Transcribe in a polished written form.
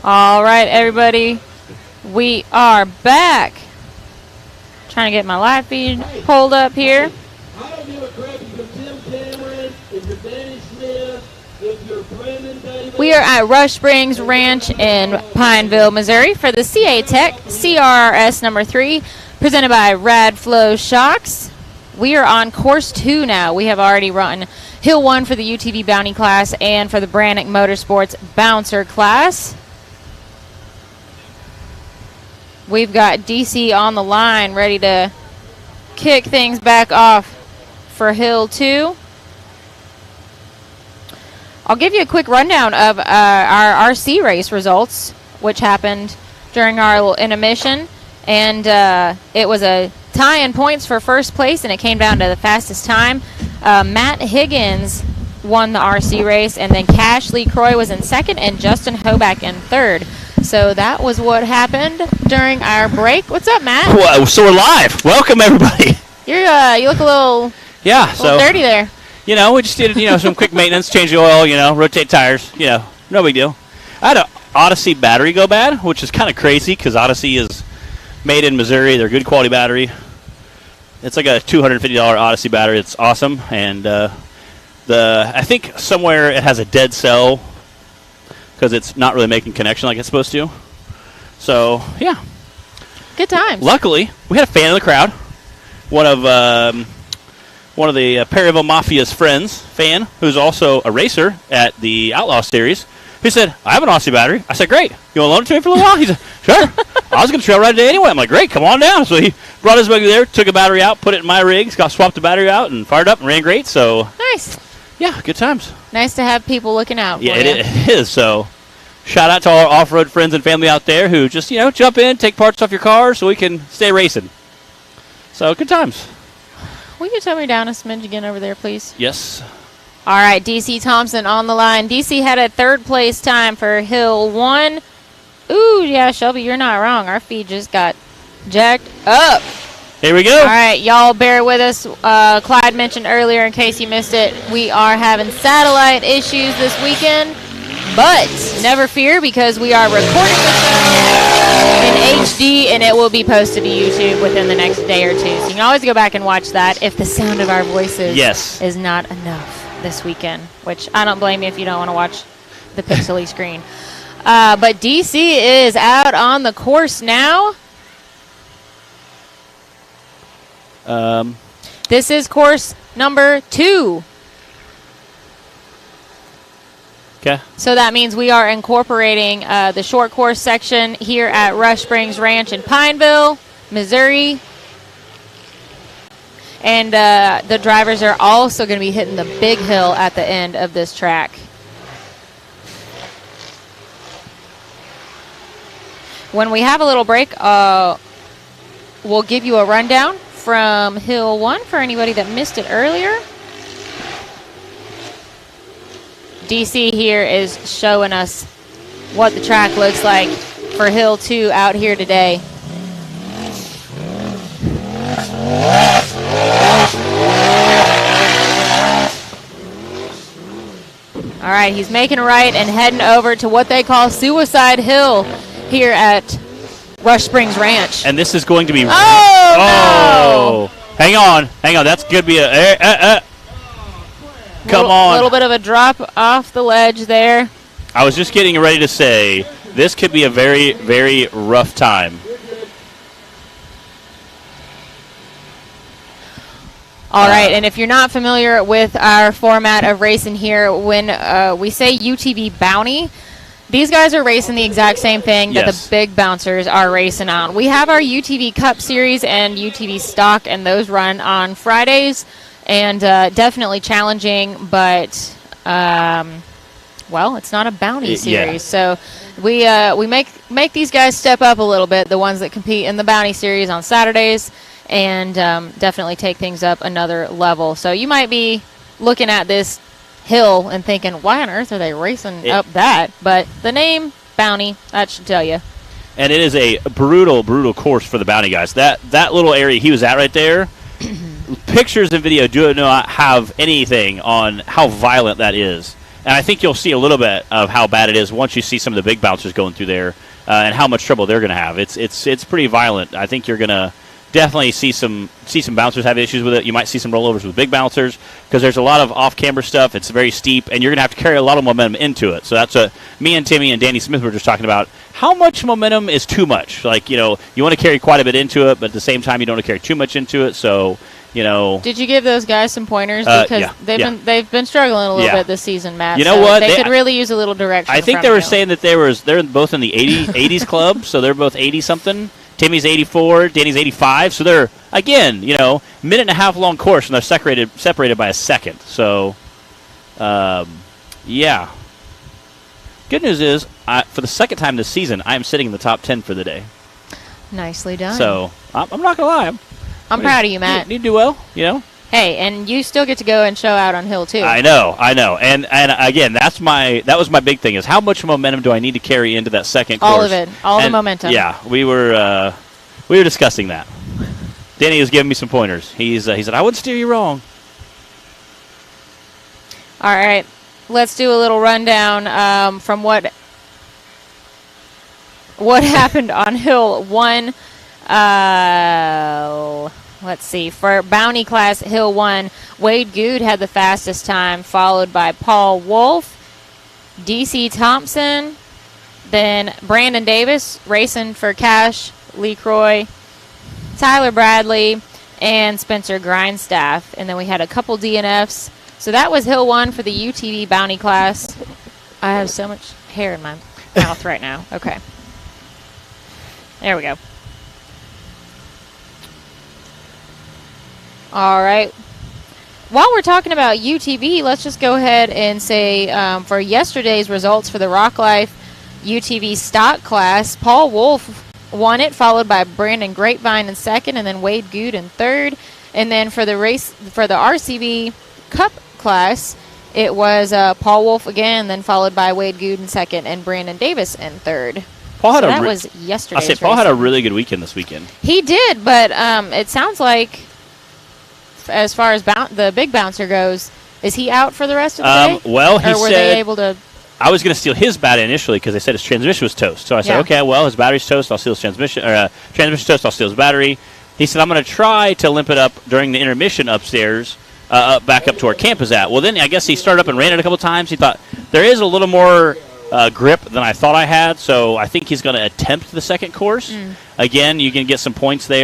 All right, everybody, we are back. Trying to get my live feed pulled up here. We are at Rush Springs Ranch in Pineville, Missouri for the CA Tech CRRS number 3, presented by Rad Flow Shocks. We are on course 2 now. We have already run Hill 1 for the UTV Bounty class and for the Branik Motorsports Bouncer class. We've got DC on the line ready to kick things back off for Hill 2. I'll give you a quick rundown of our RC race results, which happened during our little intermission. And it was a tie in points for first place, and it came down to the fastest time. Matt Higgins won the RC race, and then Cash Lee Croy was in second, and Justin Hoback in third. So that was what happened during our break. What's up, Matt? Well, so we're live. Welcome, everybody. You look a little dirty there. You know, we just did some quick maintenance, change the oil, rotate tires. No big deal. I had an Odyssey battery go bad, which is kind of crazy because Odyssey is made in Missouri. They're good quality battery. It's like a $250 Odyssey battery. It's awesome, and I think somewhere it has a dead cell because it's not really making connection like it's supposed to. So yeah, good times. Luckily, we had a fan in the crowd. One of the Perryville Mafia's friends, fan, who's also a racer at the Outlaw Series, who said, "I have an Odyssey battery." I said, "Great. You want to loan it to me for a little while?" He said, "Sure." I was going to trail ride today anyway. I'm like, "Great, come on down." So he brought his buggy there, took a battery out, put it in my rig, swapped the battery out, and fired up and ran great. So nice. Yeah, good times. Nice to have people looking out for you. It is. So shout out to all our off-road friends and family out there who just, jump in, take parts off your car so we can stay racing. So good times. Will you tell me down a smidge again over there, please? Yes. All right, DC Thompson on the line. DC had a third place time for Hill 1. Ooh, yeah, Shelby, you're not wrong. Our feed just got jacked up. Here we go. All right, y'all bear with us. Clyde mentioned earlier, in case you missed it, we are having satellite issues this weekend. But never fear, because we are recording this in HD, and it will be posted to YouTube within the next day or two. So you can always go back and watch that if the sound of our voices is not enough this weekend, which I don't blame you if you don't want to watch the pixely screen. But DC is out on the course now. This is course number 2. Okay. So that means we are incorporating the short course section here at Rush Springs Ranch in Pineville, Missouri. And the drivers are also going to be hitting the big hill at the end of this track. When we have a little break, we'll give you a rundown from Hill 1 for anybody that missed it earlier. DC here is showing us what the track looks like for Hill 2 out here today. All right, he's making a right and heading over to what they call Suicide Hill here at Rush Springs Ranch. And this is going to be... No! Hang on. That's going to be a... Come on. A little bit of a drop off the ledge there. I was just getting ready to say, this could be a very, very rough time. All right, and if you're not familiar with our format of racing here, when we say UTV Bounty, these guys are racing the exact same thing that the big bouncers are racing on. We have our UTV Cup Series and UTV Stock, and those run on Fridays. And definitely challenging, but, well, it's not a bounty series. So we make these guys step up a little bit, the ones that compete in the bounty series on Saturdays, and definitely take things up another level. So you might be looking at this hill and thinking, why on earth are they racing up that? But the name, Bounty, that should tell you. And it is a brutal, brutal course for the bounty guys. That little area he was at right there, pictures and video do not have anything on how violent that is. And I think you'll see a little bit of how bad it is once you see some of the big bouncers going through there and how much trouble they're going to have. It's pretty violent. I think you're going to definitely see some bouncers have issues with it. You might see some rollovers with big bouncers because there's a lot of off-camber stuff. It's very steep, and you're going to have to carry a lot of momentum into it. So that's what me and Timmy and Danny Smith were just talking about. How much momentum is too much? Like, you want to carry quite a bit into it, but at the same time, you don't want to carry too much into it. So, Did you give those guys some pointers? Because they've been struggling a little bit this season, Matt. You know what? They could really use a little direction. I think they were saying that they're both in the 80s club, so they're both 80-something. Timmy's 84, Danny's 85, so they're, again, minute and a half long course, and they're separated by a second. So, yeah. Good news is, for the second time this season, I am sitting in the top 10 for the day. Nicely done. So, I'm not going to lie. I'm proud of you, Matt. You do well, Hey, and you still get to go and show out on Hill, too. I know. And again, that was my big thing, is how much momentum do I need to carry into that second course? All of it. All the momentum. Yeah, we were discussing that. Danny was giving me some pointers. He said, I wouldn't steer you wrong. All right. Let's do a little rundown from what happened on Hill 1. Let's see. For Bounty class, Hill 1, Wade Good had the fastest time, followed by Paul Wolf, DC Thompson, then Brandon Davis racing for Cash, Lee Croy, Tyler Bradley, and Spencer Grindstaff. And then we had a couple DNFs. So that was Hill 1 for the UTV Bounty class. I have so much hair in my mouth right now. Okay. There we go. All right. While we're talking about UTV, let's just go ahead and say for yesterday's results for the Rock Life UTV stock class, Paul Wolf won it, followed by Brandon Grapevine in second, and then Wade Good in third. And then for the RCV Cup class, it was Paul Wolf again, then followed by Wade Good in second and Brandon Davis in third. That was yesterday's race. Paul had a really good weekend this weekend. He did, but it sounds like, as far as the big bouncer goes, is he out for the rest of the day? Well, he or were said they able to? I was going to steal his battery initially because they said his transmission was toast. So I said, okay, well, his battery's toast. I'll steal his transmission. Or transmission toast. I'll steal his battery. He said, I'm going to try to limp it up during the intermission upstairs, back up to where camp is at. Well, then I guess he started up and ran it a couple times. He thought there is a little more grip than I thought I had, so I think he's going to attempt the second course. Again, you can get some points there.